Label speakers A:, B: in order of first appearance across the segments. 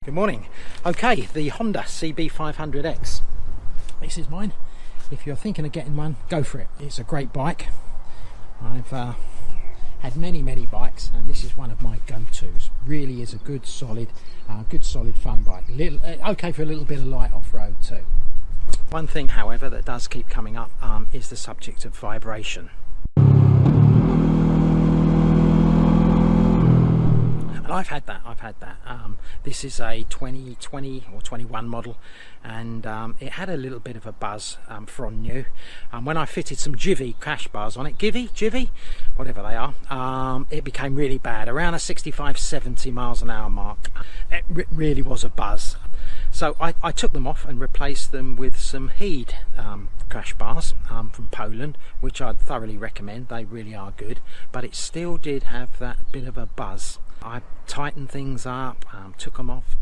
A: Good morning. Okay, the Honda CB500X. This is mine. If you're thinking of getting one, go for it. It's a great bike. I've had many bikes, and this is one of my go-tos. Really is a good solid fun bike. Okay for a little bit of light off-road too. One thing, however, that does keep coming up is the subject of vibration. I've had that. This is a 2020 or 21 model, and it had a little bit of a buzz from new. When I fitted some Jivy crash bars on it, Jivy, whatever they are, it became really bad. Around a 65-70 miles an hour mark, it really was a buzz. So I took them off and replaced them with some CURED crash bars from Poland, which I'd thoroughly recommend. They really are good, but it still did have that bit of a buzz. I tightened things up, took them off,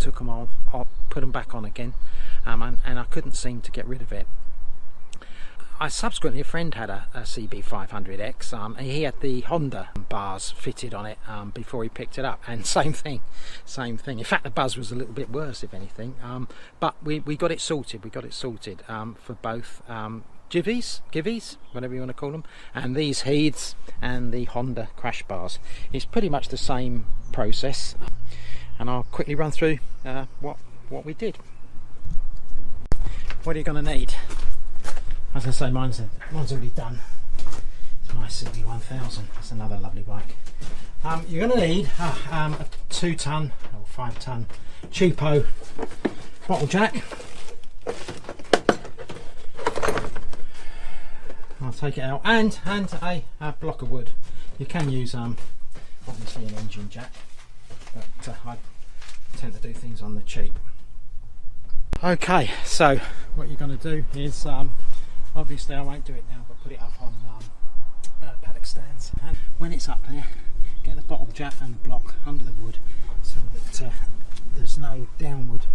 A: put them back on again, and I couldn't seem to get rid of it. Subsequently, a friend had a CB500X, and he had the Honda bars fitted on it before he picked it up, and same thing. In fact, the buzz was a little bit worse, if anything, but we got it sorted. For both Jivies, whatever you want to call them, and these CUREDs and the Honda crash bars. It's pretty much the same process, and I'll quickly run through what we did. What are you going to need? As I say, mine's already done. It's my CB1000. That's another lovely bike. You're going to need a 2-ton or 5-ton cheapo bottle jack. I'll take it out, and a block of wood. You can use obviously an engine jack, but I tend to do things on the cheap. Okay, so what you're going to do is obviously I won't do it now, but put it up on paddock stands, and when it's up there, get the bottle jack and the block under the wood so that there's no downward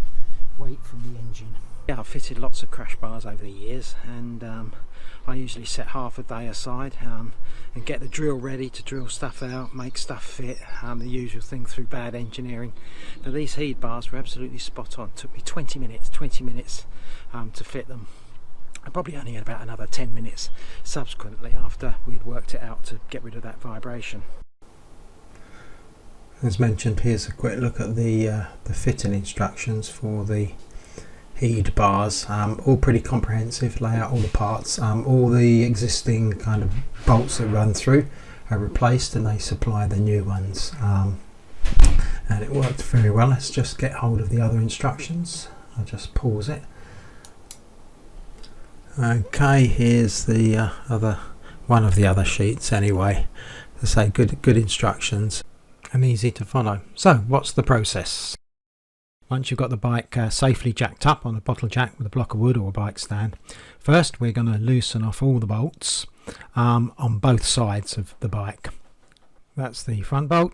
A: weight from the engine. Yeah, I've fitted lots of crash bars over the years, and I usually set half a day aside and get the drill ready to drill stuff out, make stuff fit, the usual thing through bad engineering. Now these CURED bars were absolutely spot on. It took me 20 minutes to fit them. I probably only had about another 10 minutes subsequently after we'd worked it out to get rid of that vibration.
B: As mentioned, here's a quick look at the fitting instructions for the CURED bars. All pretty comprehensive, lay out all the parts. All the existing kind of bolts that run through are replaced, and they supply the new ones, and it worked very well. Let's just get hold of the other instructions. I'll just pause it. Okay, here's the one of the other sheets anyway. To say good instructions and easy to follow. So what's the process? Once you've got the bike safely jacked up on a bottle jack with a block of wood or a bike stand, first we're going to loosen off all the bolts on both sides of the bike. That's the front bolt,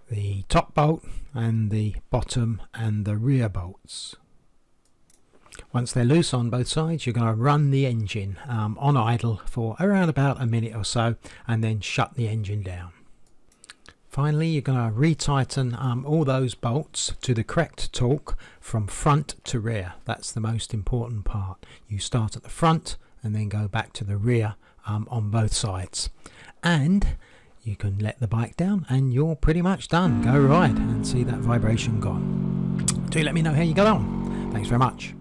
B: the top bolt, and the bottom and the rear bolts. Once they're loose on both sides, you're going to run the engine on idle for around about a minute or so, and then shut the engine down. Finally, you're going to retighten all those bolts to the correct torque from front to rear. That's the most important part. You start at the front and then go back to the rear on both sides. And you can let the bike down and you're pretty much done. Go ride and see that vibration gone. Do let me know how you got on. Thanks very much.